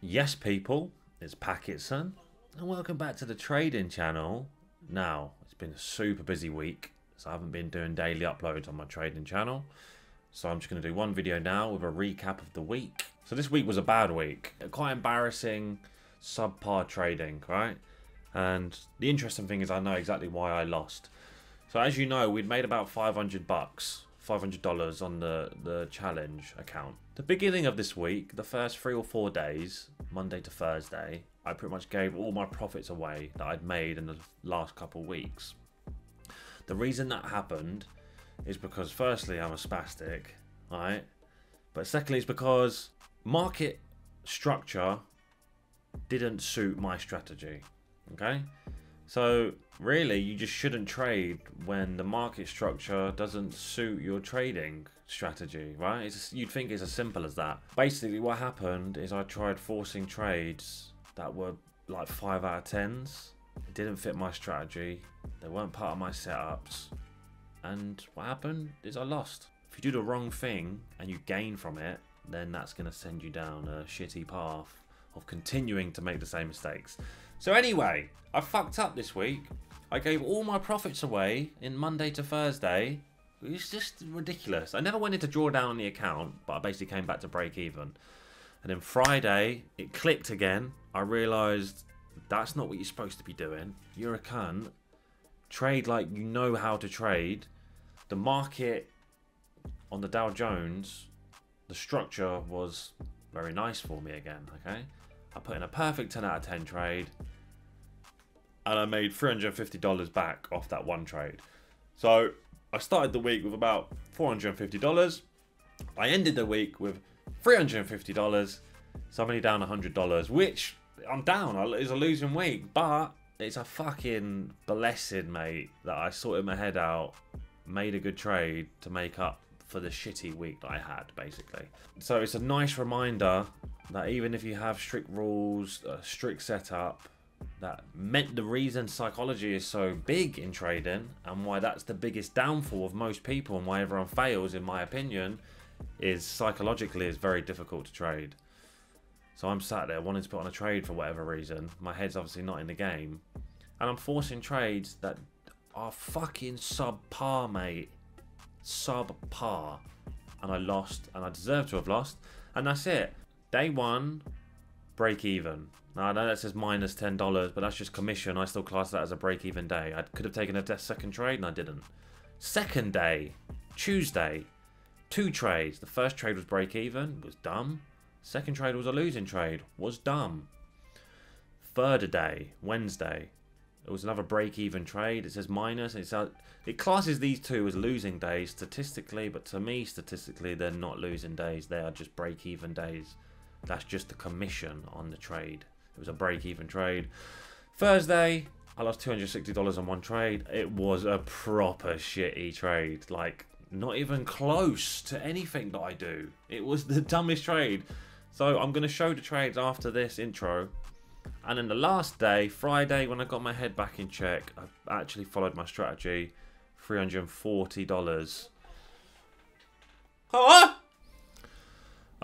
Yes, people, it's Packetson, and welcome back to the trading channel. Now, it's been a super busy week, so I haven't been doing daily uploads on my trading channel. So I'm just going to do one video now with a recap of the week. So this week was a bad week, quite embarrassing, subpar trading, right? And the interesting thing is I know exactly why I lost. So as you know, we'd made about $500 on the challenge account. The beginning of this week, the first 3 or 4 days, Monday to Thursday, I pretty much gave all my profits away that I'd made in the last couple of weeks. The reason that happened is because firstly, I'm a spastic, right? But secondly, it's because market structure didn't suit my strategy, okay? So really, you just shouldn't trade when the market structure doesn't suit your trading strategy, right? You'd think it's as simple as that. Basically, what happened is I tried forcing trades that were like 5 out of 10s. It didn't fit my strategy. They weren't part of my setups. And what happened is I lost. If you do the wrong thing and you gain from it, then that's going to send you down a shitty path of continuing to make the same mistakes. So anyway, I fucked up this week. I gave all my profits away in Monday to Thursday. It's just ridiculous. I never went into drawdown on the account, but I basically came back to break even. And then Friday, it clicked again. I realised that's not what you're supposed to be doing. You're a cunt. Trade like you know how to trade. The market on the Dow Jones, the structure was very nice for me again, okay? I put in a perfect 10 out of 10 trade. And I made $350 back off that one trade. So I started the week with about $450. I ended the week with $350. So I'm only down $100, which I'm down. It's a losing week, but it's a fucking blessing, mate, that I sorted my head out, made a good trade to make up for the shitty week that I had, basically. So it's a nice reminder that even if you have strict rules, a strict setup, that meant the reason psychology is so big in trading and why that's the biggest downfall of most people and why everyone fails, in my opinion, is psychologically it's very difficult to trade. So I'm sat there wanting to put on a trade for whatever reason. My head's obviously not in the game. And I'm forcing trades that are fucking subpar, mate. Subpar. And I lost, and I deserve to have lost. And that's it. Day one, break even. Now, I know that says minus $10, but that's just commission. I still class that as a break-even day. I could have taken a second trade, and I didn't. Second day, Tuesday, 2 trades. The first trade was break-even, was dumb. Second trade was a losing trade, was dumb. Third day, Wednesday, it was another break-even trade. It says minus. It classes these two as losing days statistically, but to me, statistically, they're not losing days. They are just break-even days. That's just the commission on the trade. It was a break-even trade. Thursday, I lost $260 on one trade. It was a proper shitty trade. Like, not even close to anything that I do. It was the dumbest trade. So I'm going to show the trades after this intro. And then the last day, Friday, when I got my head back in check, I actually followed my strategy. $340. Huh?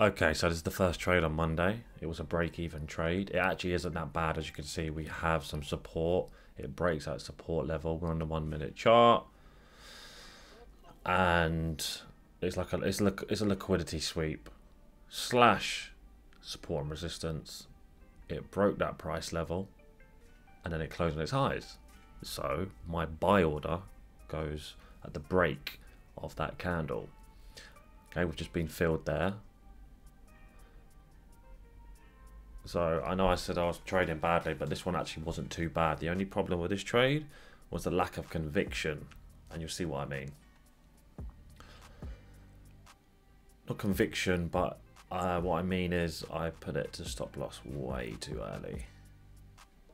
Okay, so this is the first trade on Monday. It was a break-even trade. It actually isn't that bad. As you can see, we have some support. It breaks that support level. We're on the 1 minute chart. And it's like it's a liquidity sweep / support and resistance. It broke that price level. And then it closed on its highs. So my buy order goes at the break of that candle. Okay, we've just been filled there. So I know I said I was trading badly, but this one actually wasn't too bad. The only problem with this trade was the lack of conviction. And you'll see what I mean. Not conviction, but what I mean is I put it to stop loss way too early.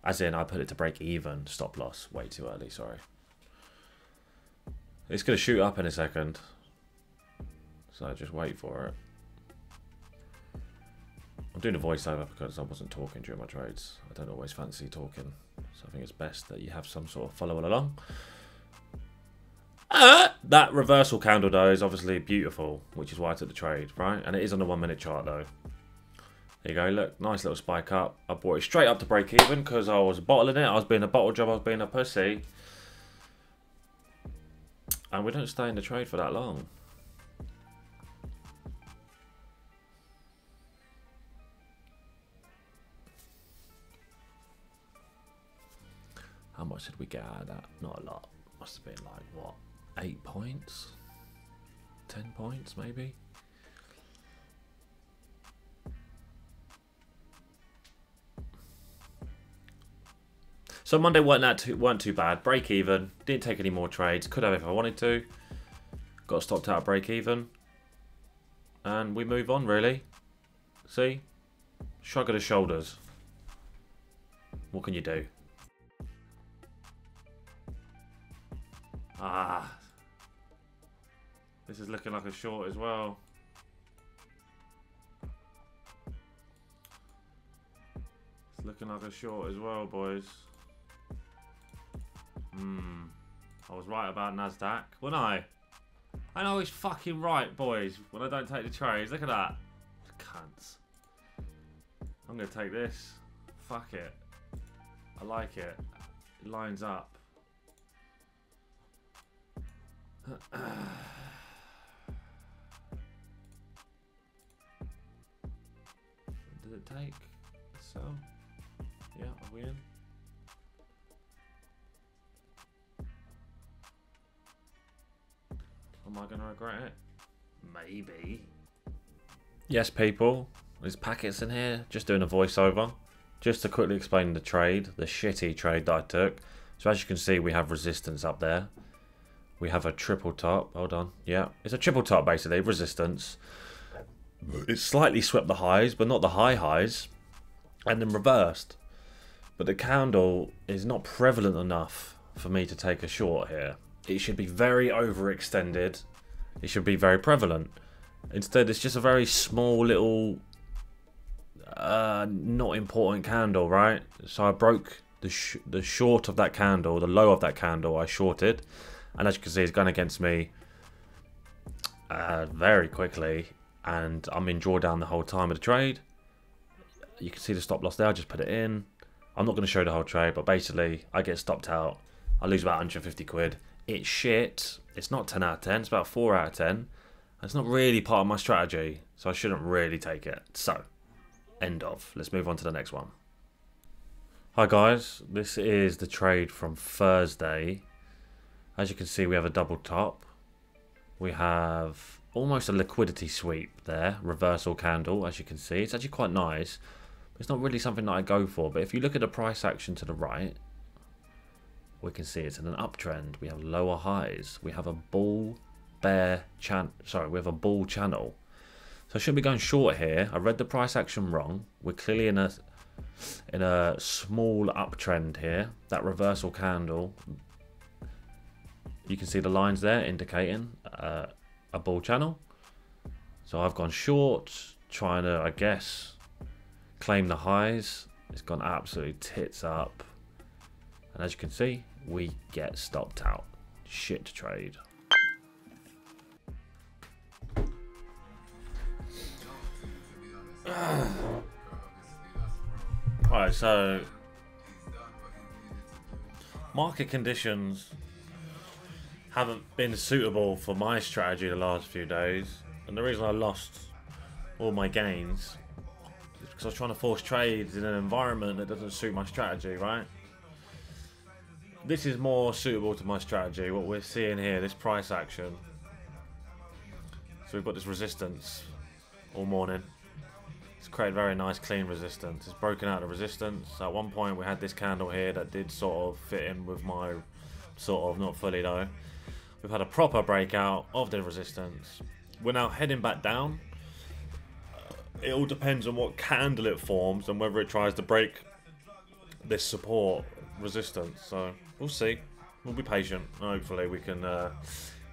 As in, I put it to break even, stop loss way too early, sorry. It's going to shoot up in a second. So just wait for it. I'm doing a voiceover because I wasn't talking during my trades. I don't always fancy talking. So I think it's best that you have some sort of follow along. That reversal candle though is obviously beautiful, which is why I took the trade, right? And it is on the 1 minute chart though. There you go, look, nice little spike up. I brought it straight up to break even because I was bottling it. I was being a bottle job, I was being a pussy. And we don't stay in the trade for that long. How much did we get out of that? Not a lot. Must have been like, what, 8 points? 10 points, maybe? So Monday weren't too bad. Break even. Didn't take any more trades. Could have if I wanted to. Got stopped out at break even. And we move on, really. See? Shrug of the shoulders. What can you do? Ah. This is looking like a short as well. It's looking like a short as well, boys. I was right about NASDAQ, wasn't I? I'm always fucking right, boys, when I don't take the trades. Look at that. Cunts. I'm going to take this. Fuck it. I like it. It lines up. Did it take? So? Yeah, are we in? Am I going to regret it? Maybe. Yes, people. There's packets in here. Just doing a voiceover. Just to quickly explain the trade. The shitty trade that I took. So as you can see, we have resistance up there. We have a triple top. Hold on. Yeah. It's a triple top, basically. Resistance. It slightly swept the highs, but not the high highs. And then reversed. But the candle is not prevalent enough for me to take a short here. It should be very overextended. It should be very prevalent. Instead, it's just a very small little, not important candle, right? So I broke the short of that candle, the low of that candle. I shorted, and as you can see, it's gone against me very quickly, and I'm in drawdown the whole time of the trade. You can see the stop loss there. I just put it in. I'm not going to show the whole trade, but basically, I get stopped out. I lose about 150 quid. It's shit. It's not 10 out of 10. It's about 4 out of 10. It's not really part of my strategy, so I shouldn't really take it. So, end of. Let's move on to the next one. Hi guys, this is the trade from Thursday. As you can see, we have a double top. We have almost a liquidity sweep there. Reversal candle, as you can see. It's actually quite nice. It's not really something that I go for, but if you look at the price action to the right, we can see it's in an uptrend. We have lower highs. We have a bull channel. So I shouldn't be going short here. I read the price action wrong. We're clearly in a small uptrend here. That reversal candle. You can see the lines there indicating a bull channel. So I've gone short, trying to, I guess, claim the highs. It's gone absolutely tits up. And as you can see, we get stopped out. Shit trade. Alright, so market conditions haven't been suitable for my strategy the last few days. And the reason I lost all my gains is because I was trying to force trades in an environment that doesn't suit my strategy, right? This is more suitable to my strategy, what we're seeing here, this price action. So we've got this resistance all morning. It's created very nice clean resistance. It's broken out the resistance. At one point we had this candle here that did sort of fit in with my, sort of, not fully though. We've had a proper breakout of the resistance. We're now heading back down. It all depends on what candle it forms and whether it tries to break this support resistance. So we'll see. We'll be patient. Hopefully we can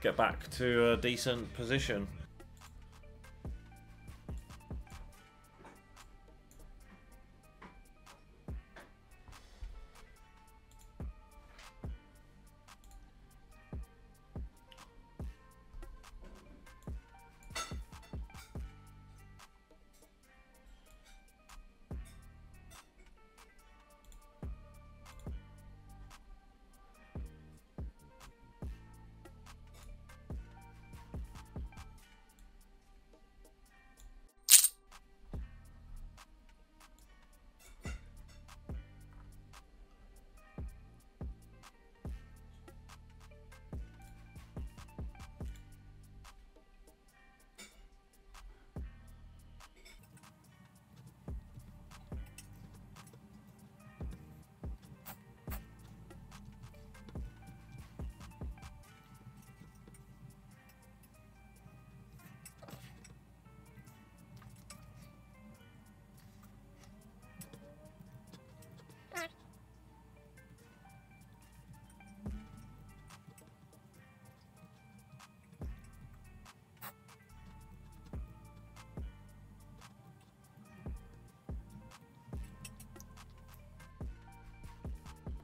get back to a decent position.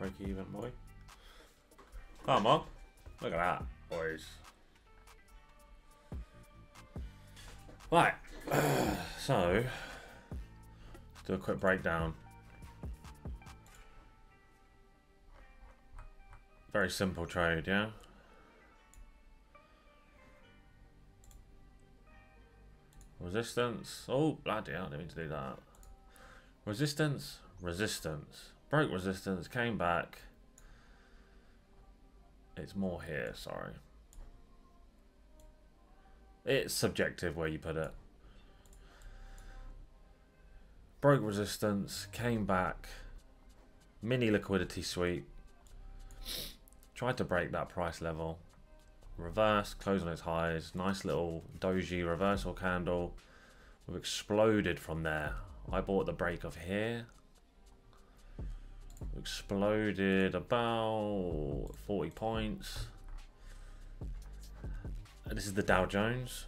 break even, boy. Come on. Look at that, boys. Right. So, let's do a quick breakdown. Very simple trade, yeah? Resistance. Oh, bloody hell, I didn't mean to do that. Resistance. Resistance. Broke resistance, came back. It's more here, sorry. It's subjective where you put it. Broke resistance, came back. Mini liquidity sweep. Tried to break that price level. Reverse, close on its highs. Nice little doji reversal candle. We've exploded from there. I bought the break of here. Exploded about 40 points. This is the Dow Jones.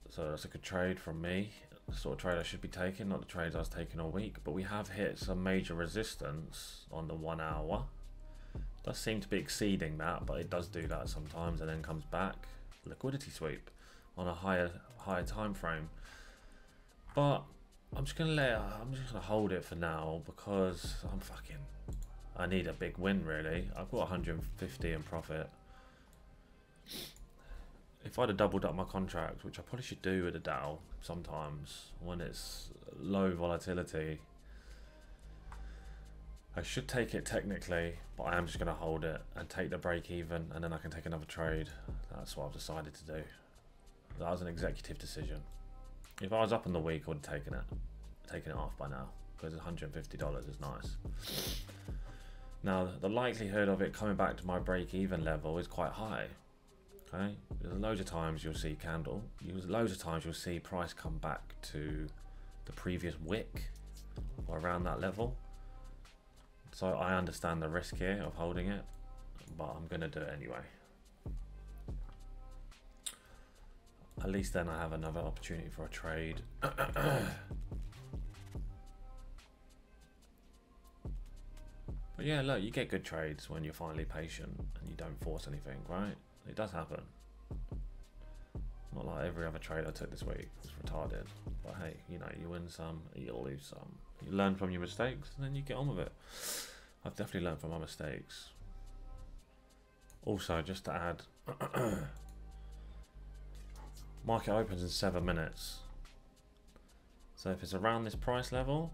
So that's a good trade from me. The sort of trade I should be taking, not the trades I was taking all week. But we have hit some major resistance on the 1 hour. Does seem to be exceeding that, but it does do that sometimes and then comes back. Liquidity sweep on a higher time frame. But I'm just gonna hold it for now because I need a big win really. I've got 150 in profit. If I'd have doubled up my contract, which I probably should do with the Dow sometimes when it's low volatility, I should take it technically, but I am just going to hold it and take the break even, and then I can take another trade. That's what I've decided to do. That was an executive decision. If I was up in the week, I would have taken it off by now, because $150 is nice. Now, the likelihood of it coming back to my break even level is quite high. Okay, there's loads of times you'll see loads of times you'll see price come back to the previous wick or around that level. So I understand the risk here of holding it, but I'm going to do it anyway. At least then I have another opportunity for a trade. But yeah, look, you get good trades when you're finally patient and you don't force anything, right? It does happen. Not like every other trade I took this week. It's retarded. But hey, you know, you win some, you'll lose some. You learn from your mistakes and then you get on with it. I've definitely learned from my mistakes. Also, just to add, market opens in 7 minutes. So if it's around this price level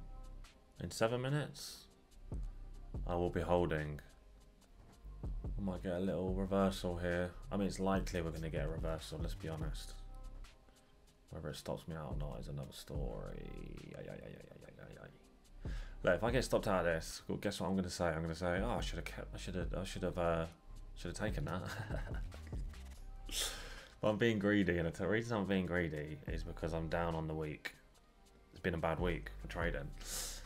in 7 minutes, I will be holding. I might get a little reversal here. I mean, it's likely we're going to get a reversal, let's be honest. Whether it stops me out or not is another story. Look, if I get stopped out of this, well, guess what I'm going to say? I'm going to say, oh, I should have taken that. But I'm being greedy, and the reason I'm being greedy is because I'm down on the week. It's been a bad week for trading. So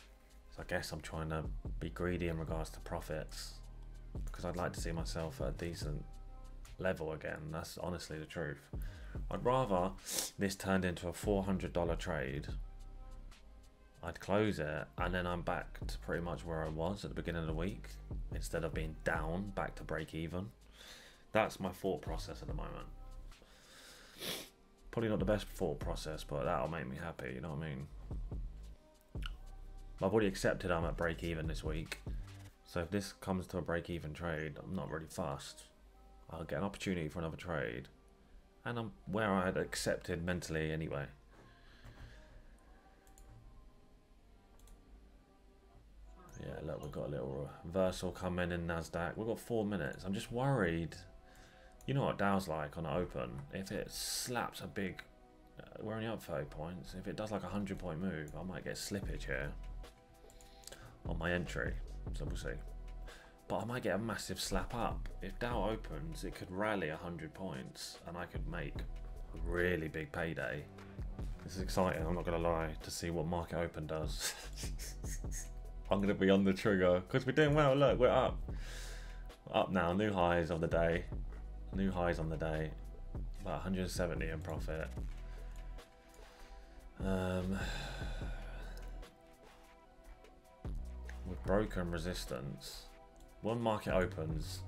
I guess I'm trying to be greedy in regards to profits, because I'd like to see myself at a decent level again. That's honestly the truth. I'd rather this turned into a $400 trade. I'd close it and then I'm back to pretty much where I was at the beginning of the week, instead of being down back to break even. That's my thought process at the moment. Probably not the best thought process, but that'll make me happy, you know what I mean? I've already accepted I'm at break even this week. So if this comes to a break-even trade, I'm not really fussed. I'll get an opportunity for another trade. And I'm where I had accepted mentally anyway. Yeah, look, we've got a little reversal coming in NASDAQ. We've got 4 minutes. I'm just worried. You know what Dow's like on an open. If it slaps a big... we're only up 30 points. If it does like a 100-point move, I might get slippage here on my entry. So we'll see. But I might get a massive slap up. If Dow opens, it could rally 100 points and I could make a really big payday. This is exciting, I'm not going to lie, to see what market open does. I'm going to be on the trigger because we're doing well. Look, we're up. We're up now, new highs of the day. New highs on the day. About 170 in profit. With broken resistance, when market opens,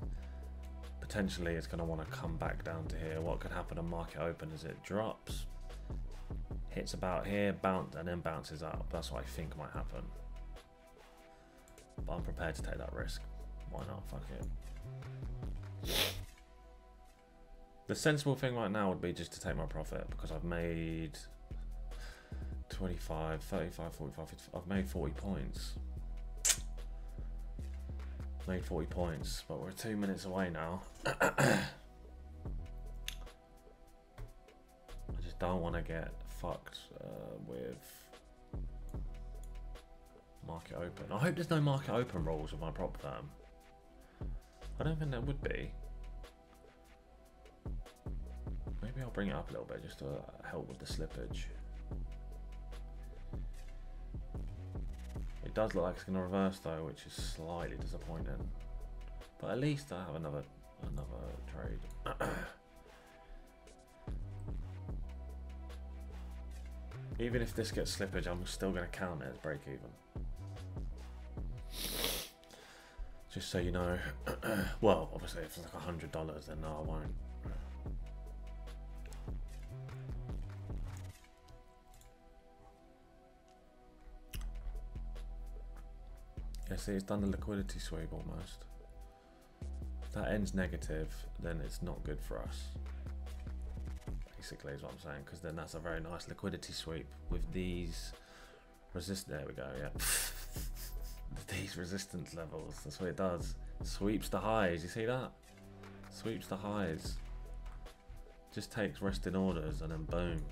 potentially it's going to want to come back down to here. What could happen on market open is it drops, hits about here, bounce, and then bounces up. That's what I think might happen. But I'm prepared to take that risk. Why not? Fuck it. The sensible thing right now would be just to take my profit, because I've made 25, 35, 45, 50, I've made 40 points. Made 40 points, but we're 2 minutes away now. I just don't want to get fucked with market open. I hope there's no market open rules with my prop firm. I don't think there would be. Maybe I'll bring it up a little bit just to help with the slippage. It does look like it's going to reverse though, which is slightly disappointing. But at least I have another trade. Even if this gets slippage, I'm still going to count it as break even. Just so you know. Well, obviously if it's like $100, then no, I won't. Yeah, see, it's done the liquidity sweep almost. If that ends negative, then it's not good for us. Basically is what I'm saying, because then that's a very nice liquidity sweep with these there we go, yeah. These resistance levels, that's what it does. Sweeps the highs, you see that? Sweeps the highs. Just takes resting orders and then boom.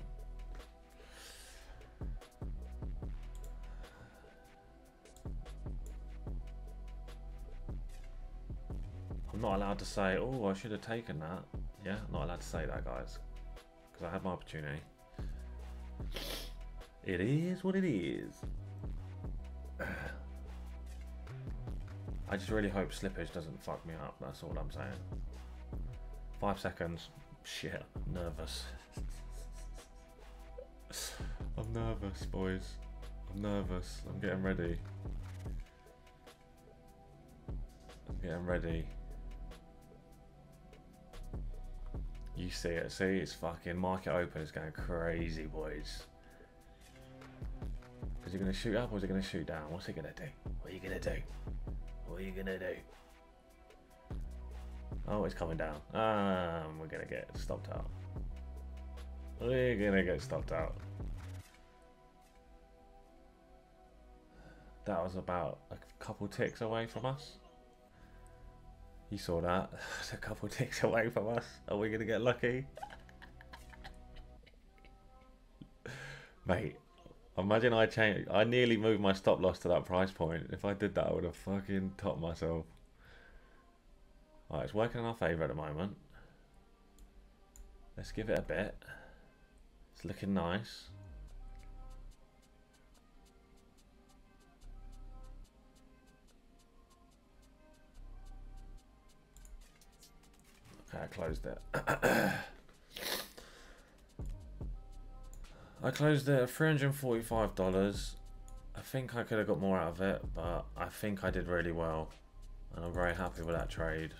I'm not allowed to say, oh, I should have taken that. Yeah, I'm not allowed to say that, guys, because I had my opportunity. It is what it is. I just really hope slippage doesn't fuck me up. That's all I'm saying. 5 seconds. Shit, I'm nervous. I'm nervous, boys. I'm nervous. I'm getting ready. I'm getting ready. You see it. See, it's fucking market open is going crazy, boys. Is he going to shoot up or is he going to shoot down? What's he going to do? What are you going to do? What are you going to do? Oh, it's coming down. We're going to get stopped out. We're going to get stopped out. That was about a couple ticks away from us. You saw that. It's a couple ticks away from us. Are we going to get lucky? Mate, imagine I nearly moved my stop loss to that price point. If I did that, I would have fucking topped myself. Alright, it's working in our favour at the moment. Let's give it a bit. It's looking nice. Okay, I closed it. I closed it at $345. I think I could have got more out of it, but I think I did really well. And I'm very happy with that trade.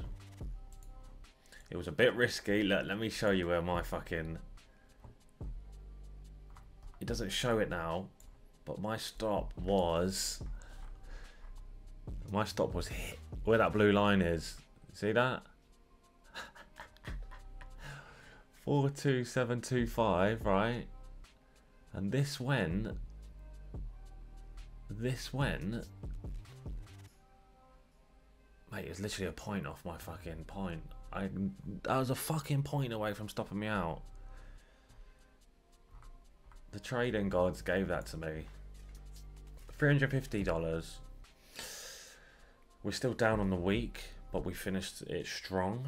It was a bit risky. Look, let me show you where my fucking... It doesn't show it now, but my stop was... My stop was hit where that blue line is. See that? 42725, right? And this went, mate, it's literally a point off my fucking point. I was a fucking point away from stopping me out. The trading gods gave that to me. $350. We're still down on the week, but we finished it strong.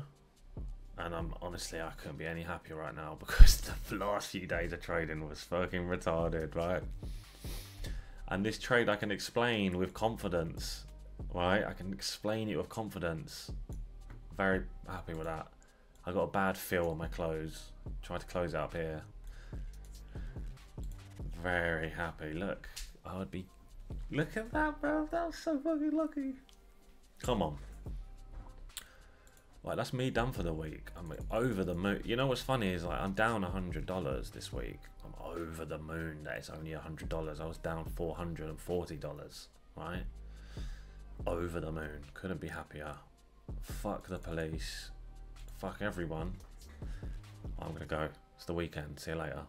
And honestly, I couldn't be any happier right now because the last few days of trading was fucking retarded, right? And this trade I can explain with confidence, right? I can explain it with confidence. Very happy with that. I got a bad feel on my close. Tried to close it up here. Very happy. Look, I would be... Look at that, bro. That was so fucking lucky. Come on. Like, that's me done for the week. I'm over the moon. You know what's funny is, like, I'm down $100 this week. I'm over the moon that it's only $100. I was down $440, right? Over the moon. Couldn't be happier. Fuck the police. Fuck everyone. I'm gonna go. It's the weekend. See you later.